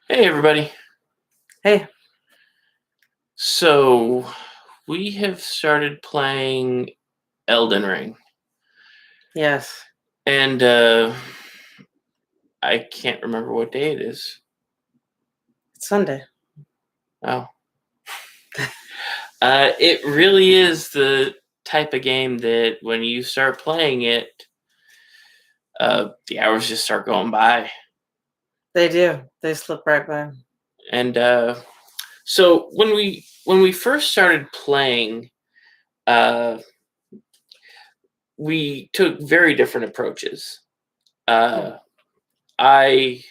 Hey, everybody. Hey, So, we have started playing Elden Ring, yes, and I can't remember what day it is. it's Sunday. Oh. It really is the type of game that when you start playing it, the hours just start going by. They do. They slip right by. And so when we first started playing, uh, we took very different approaches. Uh, I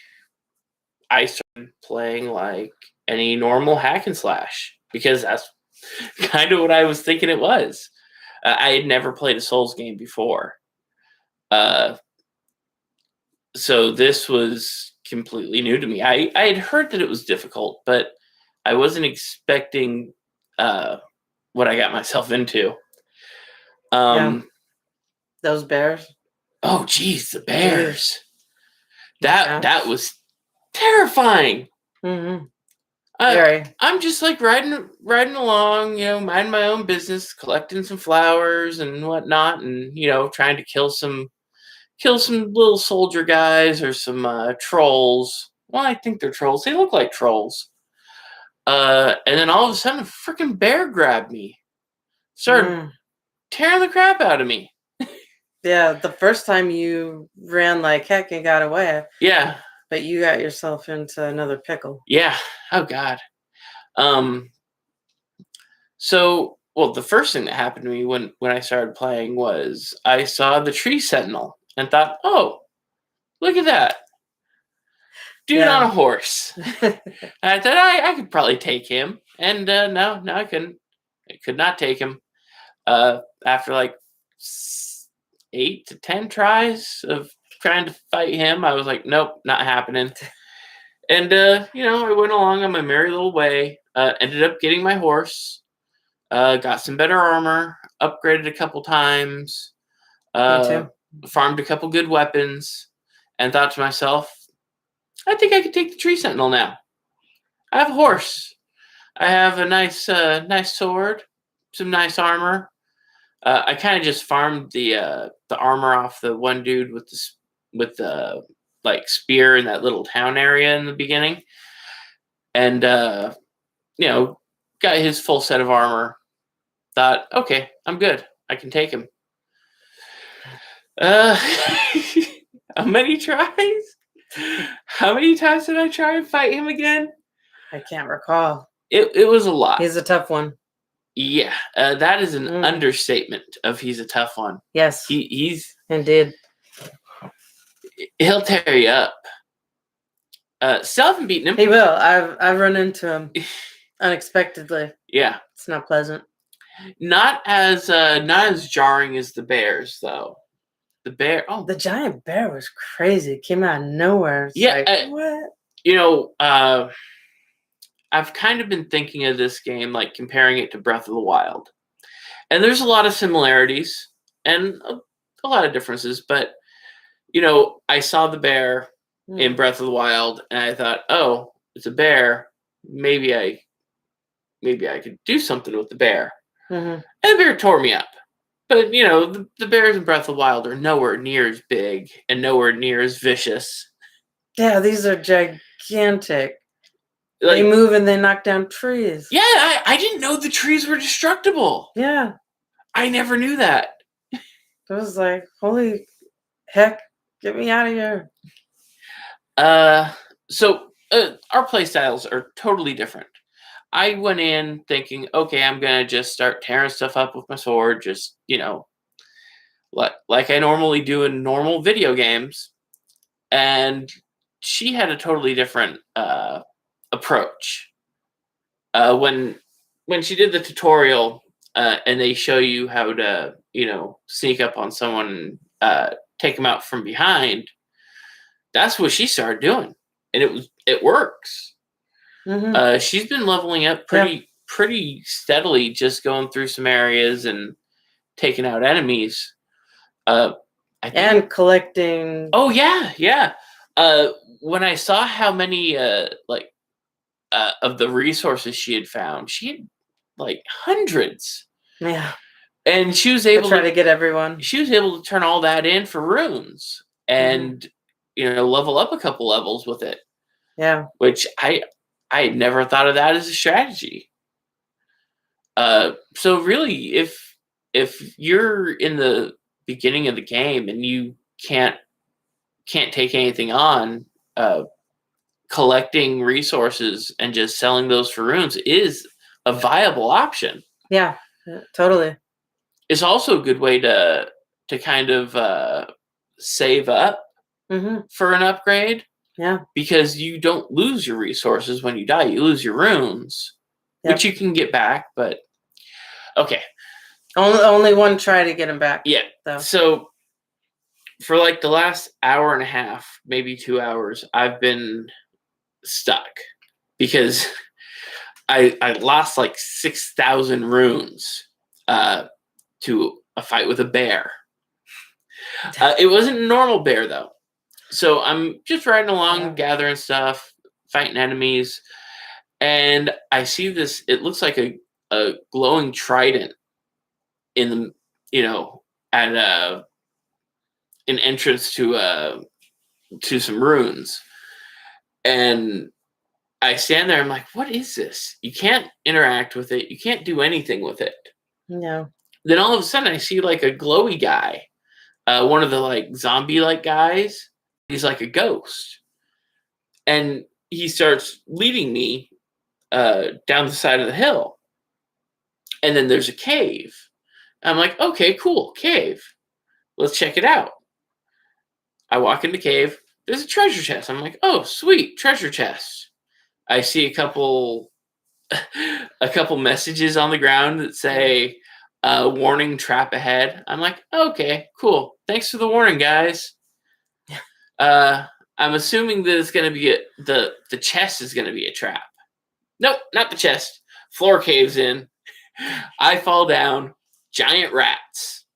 I started playing like any normal hack and slash because that's kind of what I was thinking it was. I had never played a Souls game before, uh, so this was completely new to me. I had heard that it was difficult, but I wasn't expecting uh, what I got myself into. Yeah, Um, those bears. oh, geez, the Jeez. bears. That Yeah. that was terrifying. Mm-hmm. Uh, Very. I'm just like riding along, minding my own business, collecting some flowers and whatnot, and trying to kill some little soldier guys or some trolls. Well, I think they're trolls. They look like trolls. And then all of a sudden, a freaking bear grabbed me, started Mm. tearing the crap out of me. Yeah, the first time you ran like heck and got away, Yeah, but you got yourself into another pickle. yeah. Oh God. Um. So, well, the first thing that happened to me when I started playing was I saw the tree sentinel and thought, oh, look at that dude on a Yeah. horse. And I thought I could probably take him, and no, I couldn't. I could not take him. After like 8 to 10 tries of trying to fight him, I was like, nope, not happening. And I went along on my merry little way. Ended up getting my horse. Got some better armor. Upgraded a couple times. Me Uh, too. Farmed a couple good weapons, and thought to myself, I think I could take the tree sentinel now. I have a horse. I have a nice sword, some nice armor. I kind of just farmed the armor off the one dude with the like spear in that little town area in the beginning, and you know, got his full set of armor. Thought, okay, I'm good. I can take him. Uh, how many tries? How many times did I try and fight him again? I can't recall. It was a lot. He's a tough one. Yeah, that is an understatement of he's a tough one. Yes. He's Indeed. he'll tear you up. Still haven't beaten him. He will. I've run into him unexpectedly. Yeah, It's not pleasant. not as jarring as the bears though. The bear. Oh, The giant bear was crazy. It came out of nowhere. It's yeah. like, what? I've kind of been thinking of this game like comparing it to Breath of the Wild, and there's a lot of similarities and a lot of differences. But I saw the bear in Breath of the Wild, and I thought, oh, it's a bear. Maybe I could do something with the bear. Mm-hmm. And the bear tore me up. But the bears in Breath of the Wild are nowhere near as big and nowhere near as vicious. Yeah, these are gigantic. Like, they move and they knock down trees. Yeah, I didn't know the trees were destructible. Yeah. I never knew that. It was like, holy heck, get me out of here. So our play styles are totally different. I went in thinking, okay, I'm gonna just start tearing stuff up with my sword, just like I normally do in normal video games. And she had a totally different approach. When she did the tutorial and they show you how to sneak up on someone and take them out from behind, that's what she started doing, and it works. Mm-hmm. She's been leveling up pretty steadily, just going through some areas and taking out enemies. And collecting. Oh yeah. When I saw how many of the resources she had found, she had like hundreds, Yeah. and she was I able try to get everyone. she was able to turn all that in for runes and level up a couple levels with it. Yeah. Which I had never thought of that as a strategy. So really, if you're in the beginning of the game and you can't take anything on, collecting resources and just selling those for runes is a viable option. Yeah, totally. It's also a good way to kind of save up for an upgrade. Yeah. Because you don't lose your resources when you die. You lose your runes, which you can get back, but okay. Only one try to get them back. Yeah. Though. So for like the last hour and a half, maybe 2 hours, I've been stuck because I lost like 6,000 runes to a fight with a bear. It wasn't a normal bear though. So I'm just riding along, gathering stuff, fighting enemies, and I see this. It looks like a glowing trident in the at an entrance to some runes, and I stand there. I'm like, what is this? You can't interact with it. You can't do anything with it. No. Then all of a sudden, I see like a glowy guy, one of the like zombie like guys. He's like a ghost, and he starts leading me down the side of the hill, and then there's a cave. I'm like, okay, cool, cave. Let's check it out. I walk in the cave. There's a treasure chest. I'm like, oh, sweet, treasure chest. I see a couple messages on the ground that say, warning, trap ahead. I'm like, okay, cool. Thanks for the warning, guys. I'm assuming that it's going to be the chest is going to be a trap. Nope, not the chest. Floor caves in. I fall down. Giant rats.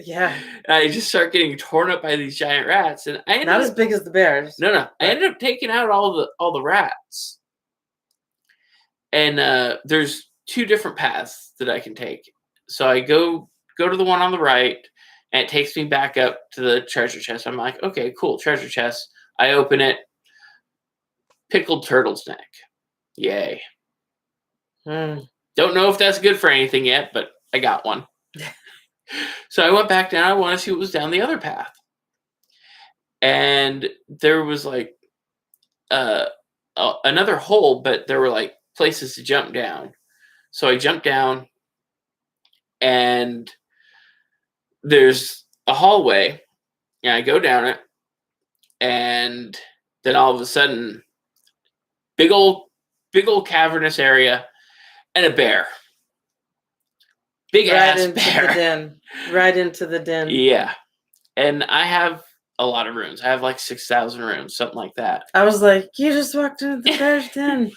Yeah. I just start getting torn up by these giant rats, and I not as big as the bears. No. I ended up taking out all the rats, and there's 2 different paths that I can take. So I go to the one on the right, and it takes me back up to the treasure chest. I'm like, okay, cool, treasure chest. I open it. Pickled turtle's neck. Yay. Don't know if that's good for anything yet, but I got one. So I went back down. I want to see what was down the other path. And there was like another hole, but there were like places to jump down. So I jumped down, and there's a hallway, and I go down it, and then all of a sudden, big old cavernous area, and a bear. Big ass bear. Right into the den. Yeah. And I have a lot of runes. I have like 6,000 runes, something like that. I was like, you just walked into the bear's den.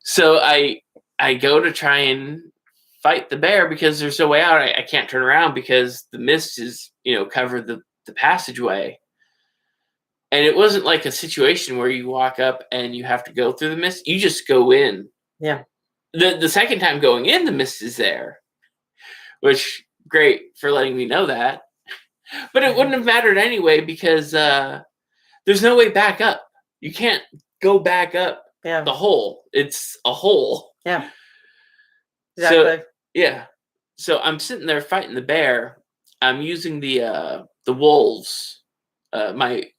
So I go to try and fight the bear because there's no way out. I can't turn around because the mist is, covered the passageway. And it wasn't like a situation where you walk up and you have to go through the mist. You just go in. Yeah. The second time going in, the mist is there. Which, great for letting me know that. But it wouldn't have mattered anyway because there's no way back up. You can't go back up the hole. It's a hole. Yeah. Exactly. So I'm sitting there fighting the bear. I'm using the wolves. That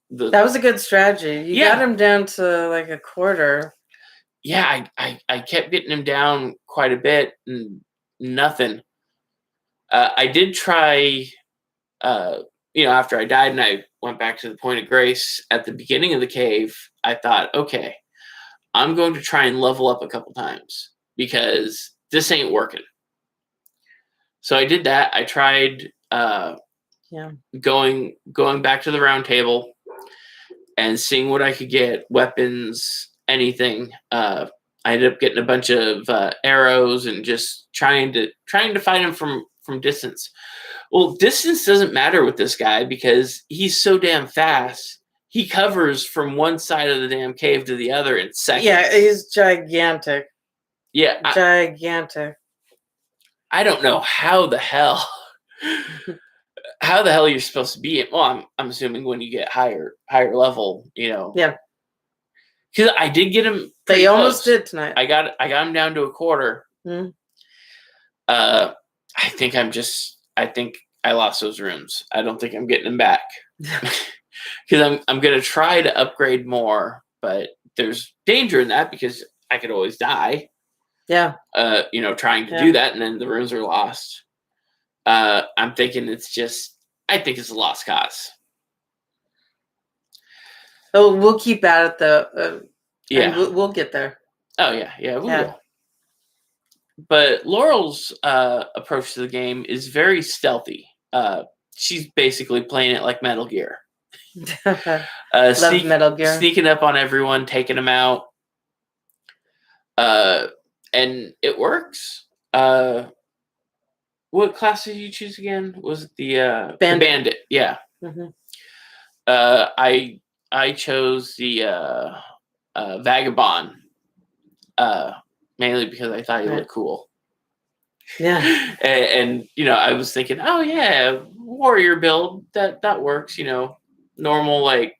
was a good strategy. You got him down to like a quarter. Yeah, I kept getting him down quite a bit and nothing. I did try, after I died and I went back to the point of grace at the beginning of the cave, I thought, okay, I'm going to try and level up a couple times because this ain't working. So I did that. I tried going back to the round table and seeing what I could get, weapons, anything. I ended up getting a bunch of arrows and just trying to fight him from distance. Well, distance doesn't matter with this guy because he's so damn fast he covers from one side of the damn cave to the other in seconds. Yeah, he's gigantic. Yeah, Gigantic. I don't know how the hell you're supposed to be. Well, I'm assuming when you get higher level, Yeah. Because I did get him. But you close. almost did tonight. I got him down to a quarter. Mm-hmm. I think I lost those runes. I don't think I'm getting them back. Because I'm gonna try to upgrade more, but there's danger in that because I could always die. Yeah. Trying to do that, and then the runes are lost. I'm thinking I think it's a lost cause. Oh, we'll keep at it though. Yeah, we'll get there. Oh yeah, we will. But Laurel's approach to the game is very stealthy. She's basically playing it like Metal Gear. Love Metal Gear. Sneaking up on everyone, taking them out. And it works. What class did you choose again? Was it the bandit? Yeah. Mm-hmm. I chose the vagabond. Mainly because I thought he looked cool. Yeah. and I was thinking, oh yeah, warrior build that works. Normal like.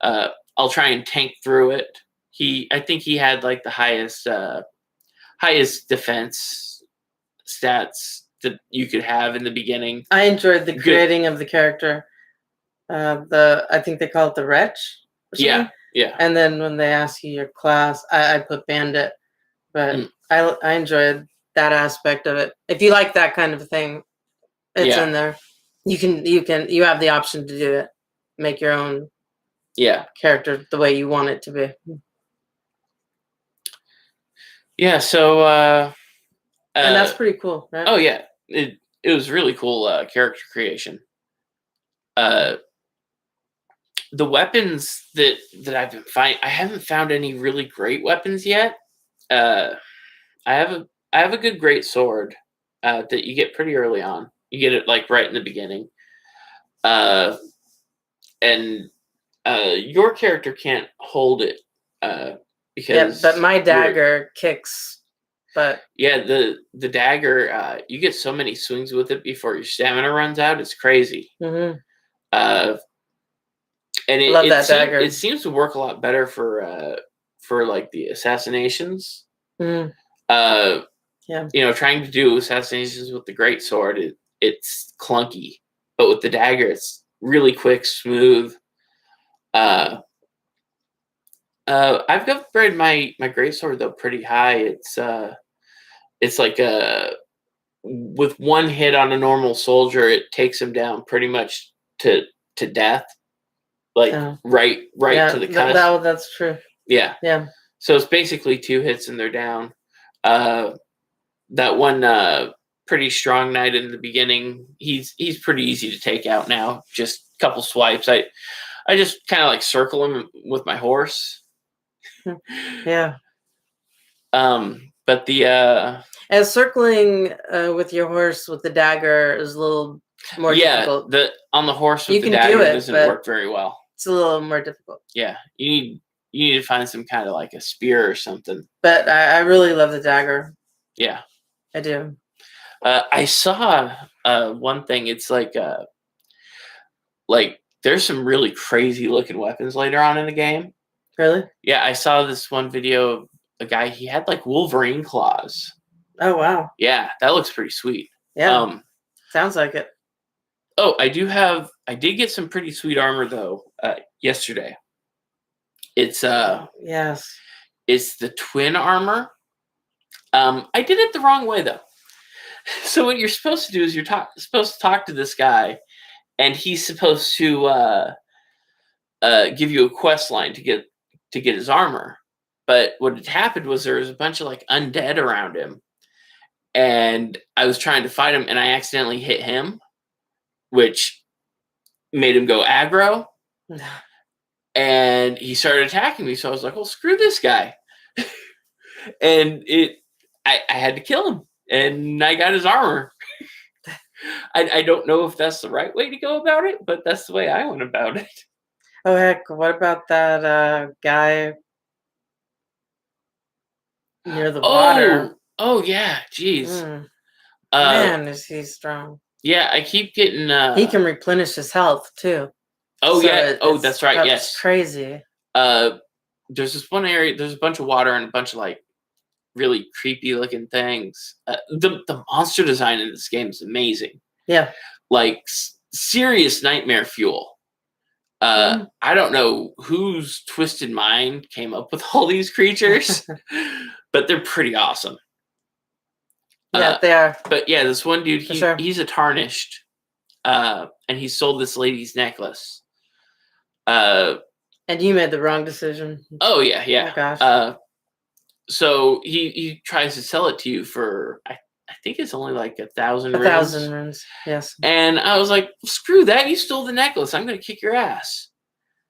I'll try and tank through it. I think he had like the highest defense stats that you could have in the beginning. I enjoyed the creating of the character. I think they call it the wretch. Yeah. And then when they ask you your class, I put bandit, but I enjoyed that aspect of it. If you like that kind of thing, it's in there. You have the option to do it. Make your own character the way you want it to be. Yeah, so and that's pretty cool, right? Oh yeah. It was really cool character creation. The weapons that I've been finding, I haven't found any really great weapons yet. I have a good great sword that you get pretty early on. You get it like right in the beginning. And your character can't hold it because but my dagger kicks. But the dagger, you get so many swings with it before your stamina runs out. It's crazy. Mm-hmm. And dagger. It seems to work a lot better for like the assassinations. Mm-hmm. Trying to do assassinations with the great sword, it's clunky, but with the dagger, it's really quick, smooth. I've upgraded my greatsword though pretty high. It's like with one hit on a normal soldier, it takes him down pretty much to death, like right to the cusp. That's true. Yeah. So it's basically 2 hits and they're down. That one pretty strong knight in the beginning, he's pretty easy to take out now. Just a couple swipes. I just kind of like circle him with my horse. Yeah. But the and circling with your horse with the dagger is a little more difficult. On the horse with the dagger doesn't work very well. It's a little more difficult. Yeah, you need to find some kind of like a spear or something. But I really love the dagger. Yeah, I do. I saw one thing. It's like there's some really crazy looking weapons later on in the game. Really? Yeah, I saw this one video of a guy. He had like Wolverine claws. Oh wow! Yeah, that looks pretty sweet. Yeah, sounds like it. Oh, I did get some pretty sweet armor though yesterday. It's yes, it's the twin armor. I did it the wrong way though. So what you're supposed to do is supposed to talk to this guy, and he's supposed to give you a quest line to get his armor. But what had happened was there was a bunch of like undead around him, and I was trying to fight him, and I accidentally hit him, which made him go aggro, and he started attacking me. So I was like, "Well, screw this guy," and I had to kill him, and I got his armor. I don't know if that's the right way to go about it, but that's the way I went about it. Oh heck, what about that guy near the water? Oh yeah, jeez. Mm, Uh, man, is he strong. yeah, I keep getting. He can replenish his health too. Oh So yeah. Oh, it's that's right. that's Yes. crazy. There's this one area. There's a bunch of water and a bunch of like really creepy looking things. The monster design in this game is amazing. Yeah. Like serious nightmare fuel. I don't know whose twisted mind came up with all these creatures, but they're pretty awesome. Yeah, they are. But yeah, this one dude, sure. he's a tarnished, and he sold this lady's necklace. And you made the wrong decision. Oh yeah. Oh gosh. So he tries to sell it to you for I think it's only like 1,000 runes. 1,000 runes. Yes. And I was like, screw that! You stole the necklace. I'm gonna kick your ass.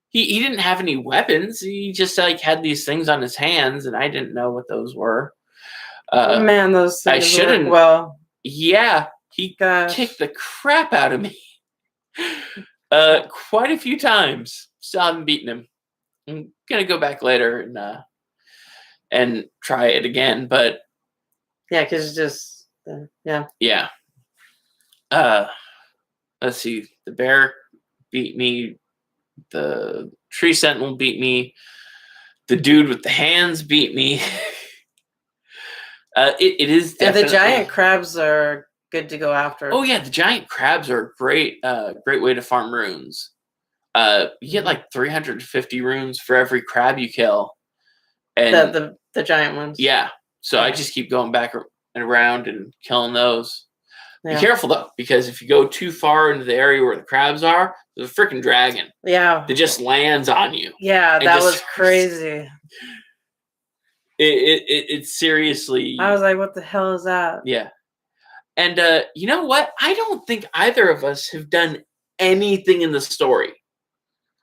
He didn't have any weapons. He just like had these things on his hands, and I didn't know what those were. Man, those things I shouldn't. Well, yeah, he kicked the crap out of me. Quite a few times. Still haven't beaten him. I'm gonna go back later and try it again, but yeah, because just yeah. Let's see. The bear beat me. The tree sentinel beat me. The dude with the hands beat me. It is definitely. And the giant crabs are good to go after. Oh yeah, the giant crabs are a great way to farm runes. You get like 350 runes for every crab you kill. And the giant ones. Yeah. So I just keep going back and around and killing those. Yeah. Be careful though, because if you go too far into the area where the crabs are, there's a freaking dragon. Yeah. That just lands on you. Yeah, that was crazy. It's seriously. I was like, what the hell is that? Yeah. And you know what? I don't think either of us have done anything in the story.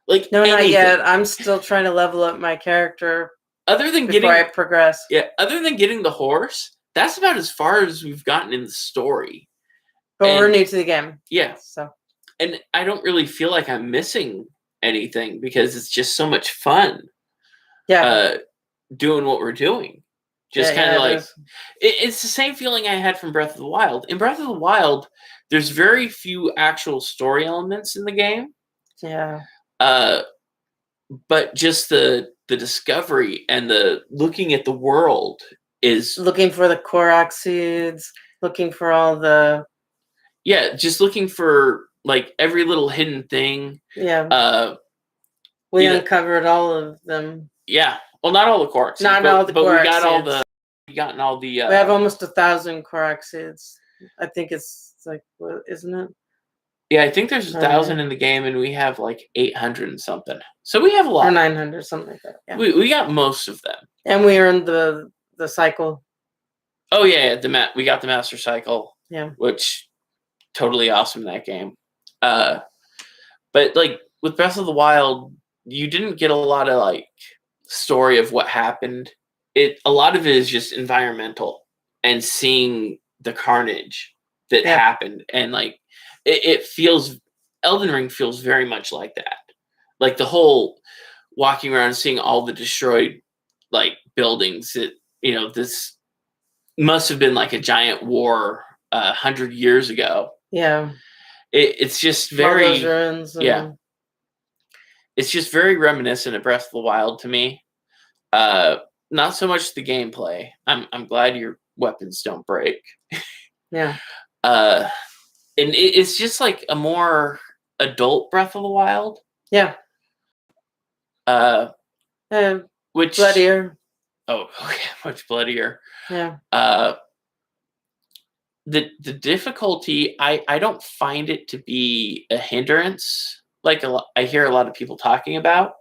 Like no, anything. Not yet. I'm still trying to level up my character. Other than before I progress. Yeah. Other than getting the horse, that's about as far as we've gotten in the story. But we're new to the game. Yeah. So. And I don't really feel like I'm missing anything because it's just so much fun. Yeah. Doing what we're doing. Just kind of like it's the same feeling I had from Breath of the Wild. In Breath of the Wild, there's very few actual story elements in the game. Yeah. But just the discovery and the looking at the world is looking for the Korok seeds, looking for all the just looking for like every little hidden thing. Yeah. We uncovered all of them. Yeah. Well, not all the Korok. Not all the Korok. But we got all the. We gotten all the. We have almost 1,000 Korok seeds. I think it's like, what, isn't it? Yeah, I think there's 1,000 in the game, and we have like 800 and something. So we have a lot. Or 900, something like that. Yeah. We got most of them. And we earned the cycle. Oh yeah, we got the Master Cycle. Yeah. Which, totally awesome in that game. But like with Breath of the Wild, you didn't get a lot of like story of what happened. A lot of it is just environmental and seeing the carnage that happened, and like it feels Elden Ring feels very much like that. Like the whole walking around and seeing all the destroyed like buildings that this must have been like a giant war 100 years ago. Yeah. It's just very It's just very reminiscent of Breath of the Wild to me. Not so much the gameplay. I'm glad your weapons don't break. Yeah. And it's just like a more adult Breath of the Wild. Yeah. Which bloodier. Oh, okay, much bloodier. Yeah. The difficulty, I don't find it to be a hindrance. Like I hear a lot of people talking about.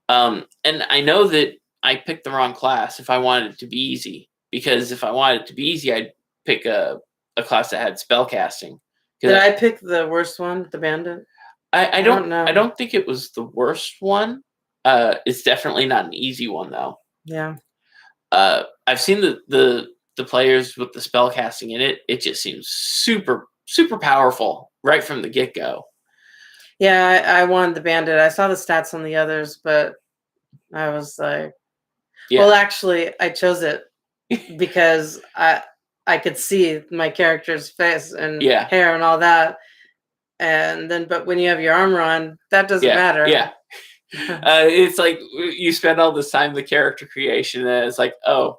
And I know that I picked the wrong class if I wanted it to be easy. Because if I wanted it to be easy, I'd pick a class that had spell casting. Did I pick the worst one, the bandit? I don't know. I don't think it was the worst one. It's definitely not an easy one though. Yeah. I've seen the players with the spell casting in it. It just seems super super powerful right from the get go. Yeah, I wanted the bandit. I saw the stats on the others, but I was like, well, actually, I chose it because I could see my character's face and hair and all that. And then, but when you have your armor on, that doesn't matter. Yeah. It's like you spend all this time the character creation, and it's like, oh,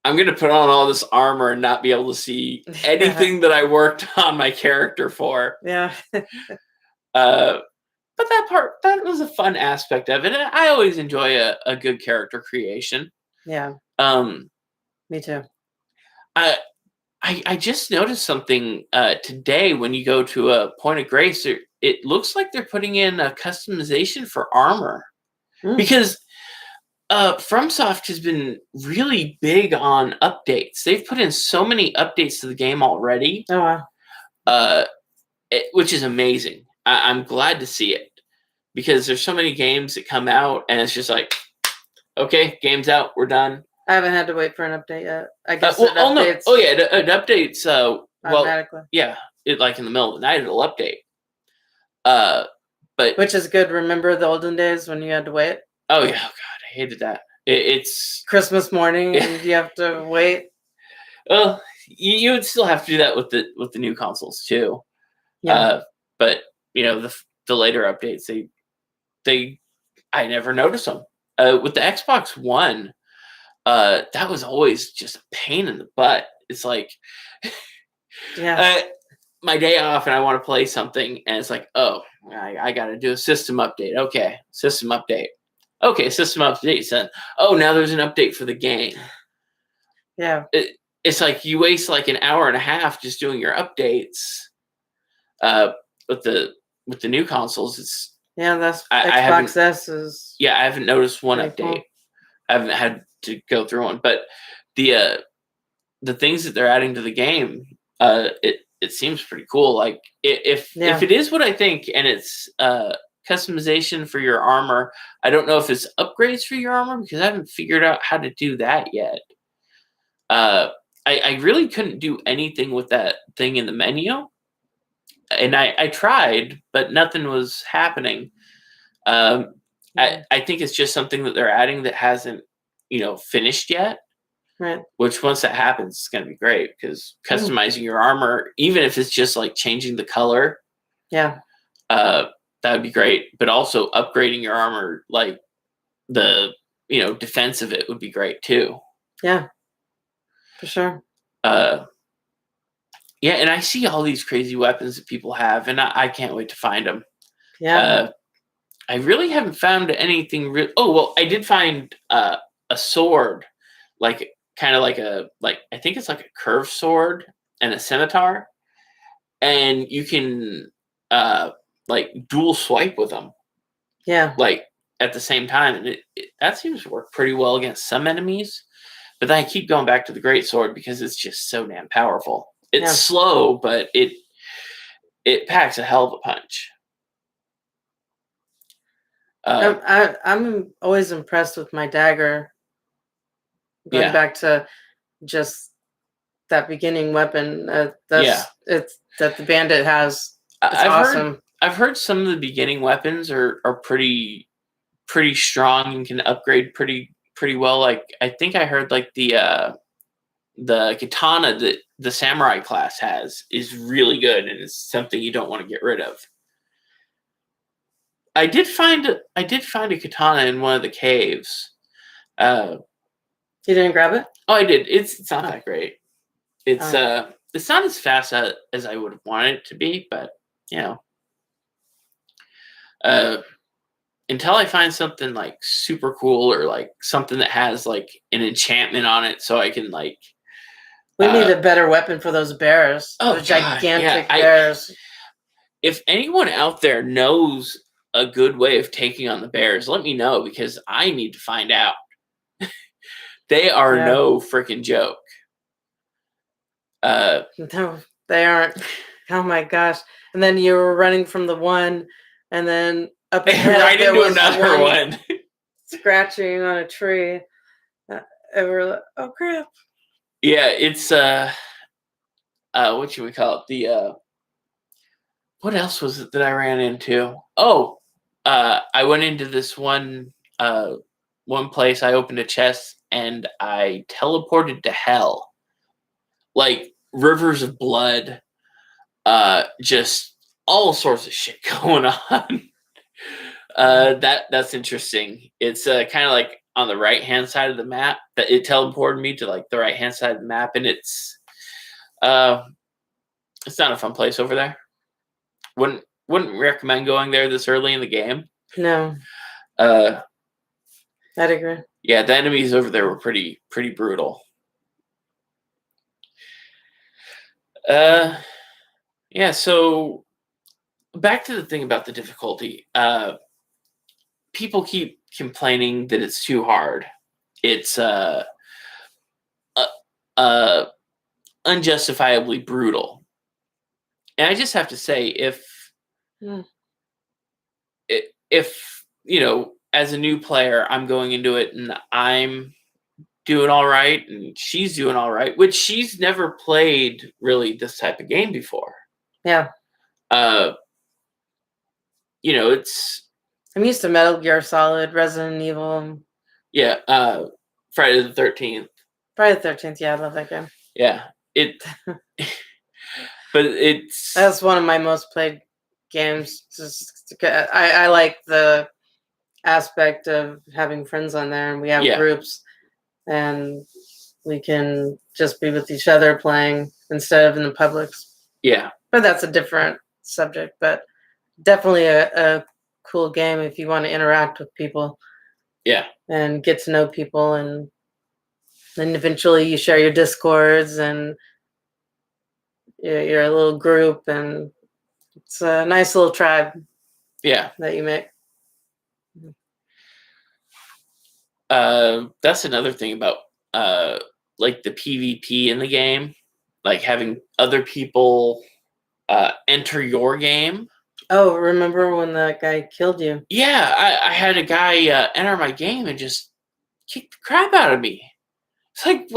I'm gonna put on all this armor and not be able to see anything that I worked on my character for. Yeah. But that was a fun aspect of it. I always enjoy a good character creation. Yeah. Me too. I just noticed something today when you go to a Point of Grace. It looks like they're putting in a customization for armor because FromSoft has been really big on updates. They've put in so many updates to the game already. Oh wow! Which is amazing. I'm glad to see it because there's so many games that come out and it's just like, okay, game's out, we're done. I haven't had to wait for an update yet. I guess it updates. No. Oh yeah, it updates. Automatically. Yeah, it like in the middle of the night it'll update. But which is good. Remember the olden days when you had to wait? Oh yeah, oh god, I hated that. It's Christmas morning and you have to wait. Well, you would still have to do that with the new consoles too. Yeah. But you know the later updates, I never noticed them. With the Xbox One, that was always just a pain in the butt. It's like, my day off and I want to play something, and it's like, oh, I got to do a system update. Okay, system update. Okay, system update. Then, oh, now there's an update for the game. Yeah. It's like you waste like an hour and a half just doing your updates. With the new consoles, it's that's Xbox S is. Yeah, I haven't noticed one update. Cool. I haven't had to go through one, but the things that they're adding to the game, it seems pretty cool. Like if it is what I think, and it's customization for your armor, I don't know if it's upgrades for your armor because I haven't figured out how to do that yet. I really couldn't do anything with that thing in the menu. And I tried, but nothing was happening. I think it's just something that they're adding that hasn't, finished yet. Right. Which once that happens, it's going to be great because customizing your armor, even if it's just like changing the color, that would be great. But also upgrading your armor, like the defense of it, would be great too. Yeah, for sure. Yeah, and I see all these crazy weapons that people have, and I can't wait to find them. Yeah. I really haven't found anything real. Oh, well, I did find a sword, like kind of like I think it's like a curved sword and a scimitar, and you can like dual swipe with them. Yeah. Like at the same time, and that seems to work pretty well against some enemies. But then I keep going back to the great sword because it's just so damn powerful. It's slow, but it packs a hell of a punch. I'm always impressed with my dagger. Going back to just that beginning weapon, it's that the bandit has. It's awesome. I've heard some of the beginning weapons are pretty strong and can upgrade pretty well. Like I think I heard like the katana that the samurai class has is really good, and it's something you don't want to get rid of. I did find a katana in one of the caves. You didn't grab it? Oh, I did. It's not that great. It's not as fast as I would have wanted it to be, but until I find something like super cool or like something that has like an enchantment on it, so I can like. We need a better weapon for those bears. Oh, those gigantic bears. If anyone out there knows a good way of taking on the bears, let me know because I need to find out. They are no freaking joke. No, they aren't. Oh my gosh! And then you were running from the one, and then up ahead right into another one, scratching on a tree. And we're like, oh crap! Yeah, it's what should we call it? what else was it that I ran into? Oh, I went into this one place. I opened a chest and I teleported to hell, like rivers of blood, just all sorts of shit going on. That's interesting. It's kind of like on the right hand side of the map. That it teleported me to like the right hand side of the map, and uh, it's not a fun place over there. Wouldn't recommend going there this early in the game. No, I'd agree. Yeah, the enemies over there were pretty brutal. Yeah. So back to the thing about the difficulty. People keep complaining that it's too hard. It's unjustifiably brutal. And I just have to say, if as a new player, I'm going into it and I'm doing all right and she's doing all right, which she's never played really this type of game before. Yeah. It's I'm used to Metal Gear Solid, Resident Evil. Yeah, Friday the 13th. Friday the 13th, yeah, I love that game. Yeah, but that's one of my most played games. Just I like the aspect of having friends on there, and we have groups, and we can just be with each other playing instead of in the publics. Yeah, but that's a different subject. But definitely a cool game if you want to interact with people. Yeah, and get to know people, and then eventually you share your Discords and you're a little group, and it's a nice little tribe. Yeah, that you make. That's another thing about like the PvP in the game, like having other people enter your game. Oh, remember when that guy killed you? Yeah, I had a guy enter my game and just kick the crap out of me. It's like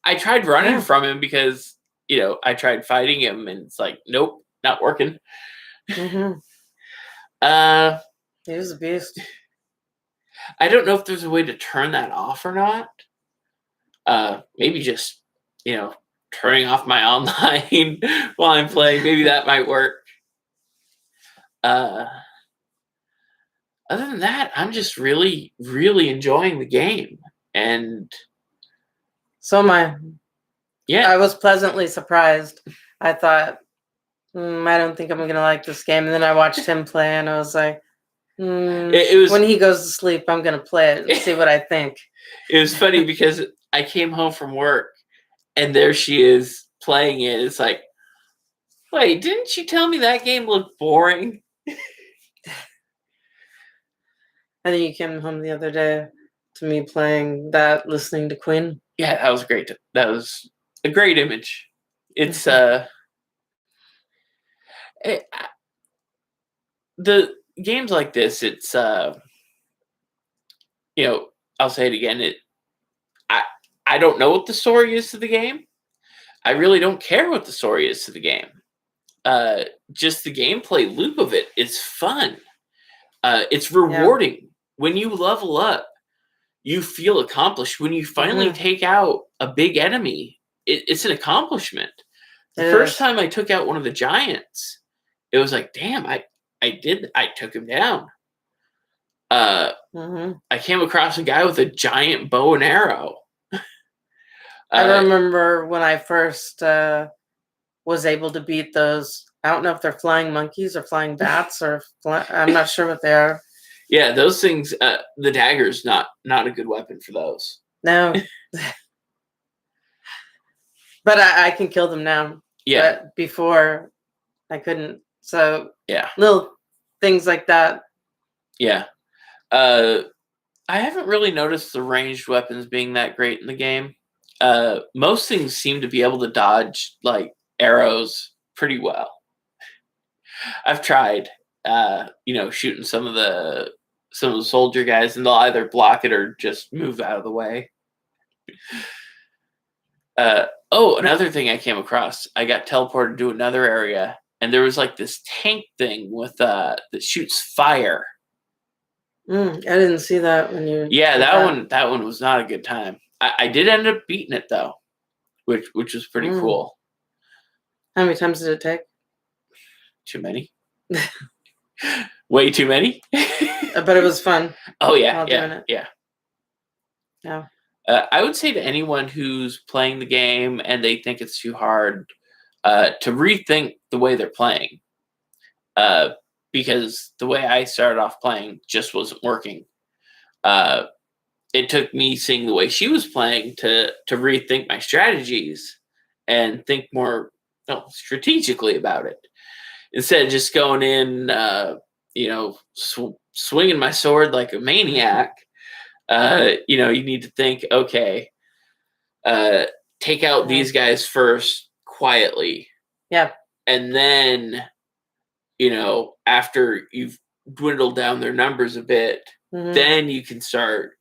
I tried running from him because I tried fighting him, and it's like, nope, not working. Mm-hmm. He was a beast. I don't know if there's a way to turn that off or not. Maybe just turning off my online while I'm playing. Maybe that might work. Other than that, I'm just really, really enjoying the game, and so am I. Yeah, I was pleasantly surprised. I thought, I don't think I'm gonna like this game, and then I watched him play, and I was like, it was when he goes to sleep, I'm gonna play it and see what I think. It was funny because I came home from work, and there she is playing it. It's like, wait, didn't you tell me that game looked boring? And then you came home the other day to me playing that, listening to Queen. Yeah, that was great. That was a great image. It's the games like this. It's I'll say it again. I don't know what the story is to the game. I really don't care what the story is to the game. Just the gameplay loop of it is fun. It's rewarding. Yeah. When you level up, you feel accomplished. When you finally take out a big enemy, it's an accomplishment. The first time I took out one of the giants, it was like, damn, I took him down. I came across a guy with a giant bow and arrow. I remember when I first was able to beat those. I don't know if they're flying monkeys or flying bats, or I'm not sure what they are. Yeah, those things. The dagger's not a good weapon for those. No, but I can kill them now. Yeah, but before I couldn't. So yeah, little things like that. Yeah, I haven't really noticed the ranged weapons being that great in the game. Most things seem to be able to dodge like arrows pretty well. I've tried, shooting some of the soldier guys, and they'll either block it or just move out of the way. Another thing I came across, I got teleported to another area, and there was like this tank thing with that shoots fire. I didn't see that when you. Yeah, that one was not a good time. I did end up beating it though, which was pretty cool. How many times did it take? Too many. Way too many. But it was fun. Oh yeah, yeah. Yeah. I would say to anyone who's playing the game and they think it's too hard, to rethink the way they're playing. Because the way I started off playing just wasn't working. It took me seeing the way she was playing to rethink my strategies and think more strategically about it. Instead of just going in, swinging my sword like a maniac, you need to think, okay, take out these guys first quietly. Yeah. And then, after you've dwindled down their numbers a bit, then you can start,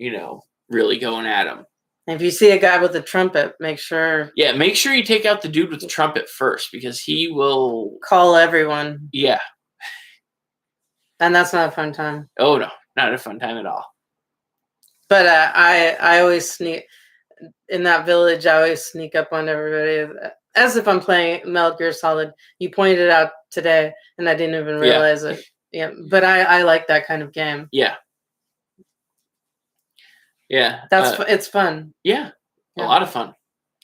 really going at them. And if you see a guy with a trumpet, make sure. Yeah, make sure you take out the dude with the trumpet first, because he will call everyone. Yeah. And that's not a fun time. Oh no, not a fun time at all. But I always sneak in that village. I always sneak up on everybody as if I'm playing Metal Gear Solid. You pointed it out today, and I didn't even realize it. Yeah, but I like that kind of game. Yeah. Yeah. It's fun. Yeah. A lot of fun.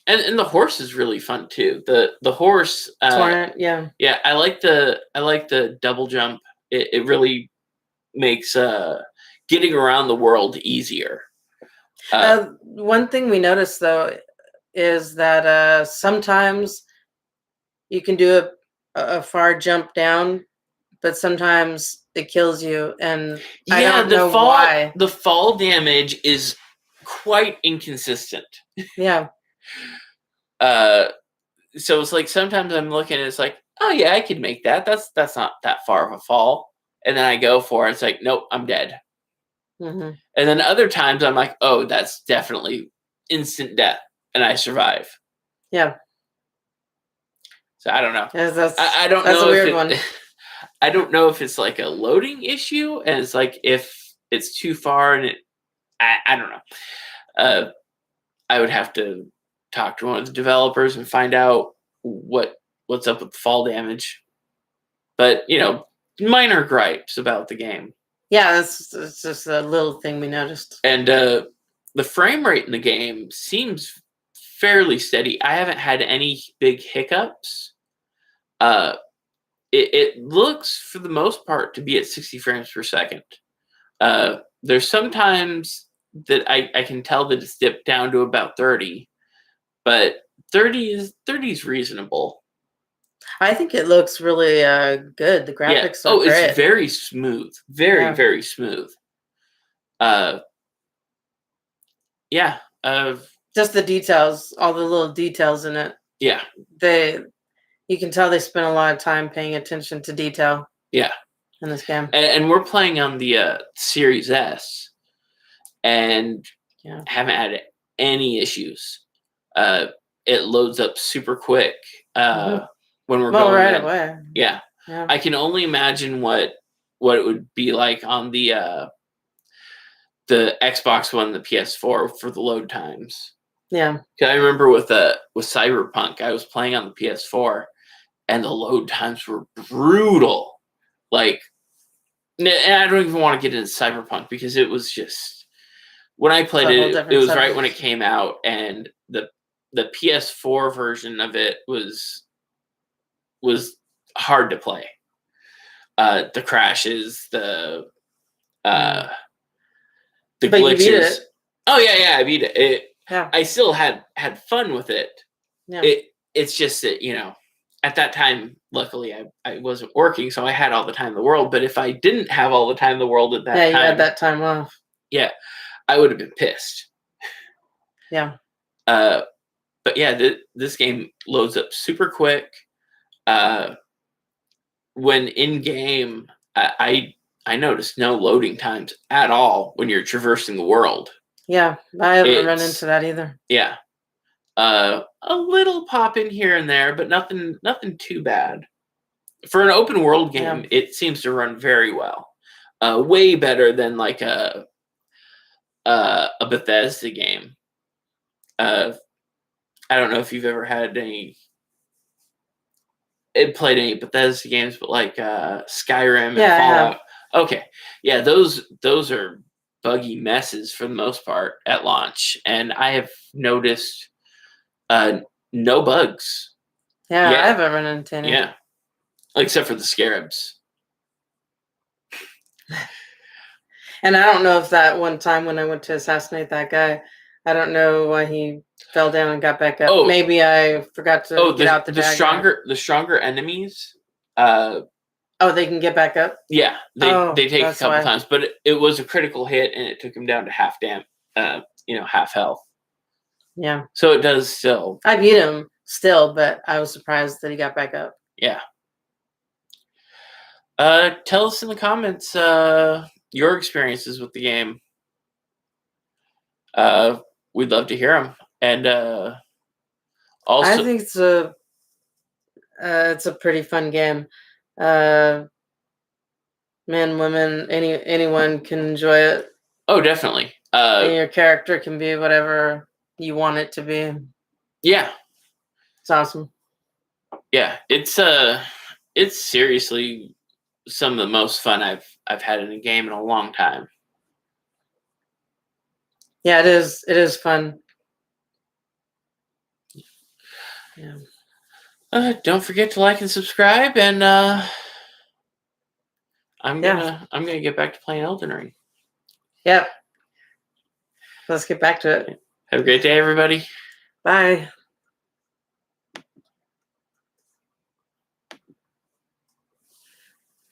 And the horse is really fun too. The horse Torrent, yeah. Yeah, I like the double jump. It really makes getting around the world easier. One thing we noticed though is that sometimes you can do a far jump down, but sometimes it kills you, and I don't know why. The fall damage is quite inconsistent. Yeah. So it's like sometimes I'm looking and it's like, oh yeah, I could make that. That's not that far of a fall. And then I go for it. It's like, nope, I'm dead. Mm-hmm. And then other times I'm like, oh, that's definitely instant death, and I survive. Yeah. So I don't know. Yeah, I don't know. That's a weird one. I don't know if it's like a loading issue, and it's like if it's too far, and I don't know. I would have to talk to one of the developers and find out what's up with the fall damage. But minor gripes about the game. Yeah, it's just a little thing we noticed. And the frame rate in the game seems fairly steady. I haven't had any big hiccups. It looks, for the most part, to be at 60 frames per second. There's sometimes that I can tell that it's dipped down to about 30, but 30 is reasonable. I think it looks really good. The graphics are great. It's very smooth. Very smooth. Just the details, all the little details in it. Yeah. You can tell they spent a lot of time paying attention to detail. Yeah. In this game. And we're playing on the Series S, and haven't had any issues. It loads up super quick. When we're going right in. Away. Yeah. I can only imagine what it would be like on the Xbox One, the PS4 for the load times. Yeah. I remember with Cyberpunk, I was playing on the PS4, and the load times were brutal. Like, and I don't even want to get into Cyberpunk because it was just, when I played it was right when it came out, and the PS4 version of it was hard to play. The crashes, the glitches. You beat it. Oh yeah, I beat it. Yeah. I still had fun with it. Yeah. It's just that, at that time, luckily I wasn't working, so I had all the time in the world. But if I didn't have all the time in the world at that time, you had that time off. Yeah, I would have been pissed. Yeah. But yeah, this game loads up super quick. When in game, I noticed no loading times at all when you're traversing the world. Yeah, I haven't run into that either. Yeah, a little pop in here and there, but nothing too bad for an open world game, it seems to run very well. Way better than like a Bethesda game. I don't know if you've ever had played any Bethesda games, but like Skyrim and Fallout. Okay, yeah, those are buggy messes for the most part at launch, and I have noticed no bugs. Yeah, I haven't run into any. Yeah, except for the scarabs. And I don't know if that one time when I went to assassinate that guy, I don't know why he fell down and got back up. Oh, maybe I forgot to get out the dagger. The stronger enemies. They can get back up. Yeah, they take a couple times, but it was a critical hit, and it took him down to half half health. Yeah. So it does still. I beat him still, but I was surprised that he got back up. Yeah. Tell us in the comments your experiences with the game. We'd love to hear them, and also I think it's a pretty fun game. Men, women, anyone can enjoy it. Oh, definitely. And your character can be whatever you want it to be. Yeah, it's awesome. Yeah, it's seriously some of the most fun I've had in a game in a long time. Yeah, it is. It is fun. Yeah. Don't forget to like and subscribe, and I'm gonna get back to playing Elden Ring. Yep. Let's get back to it. Have a great day, everybody. Bye.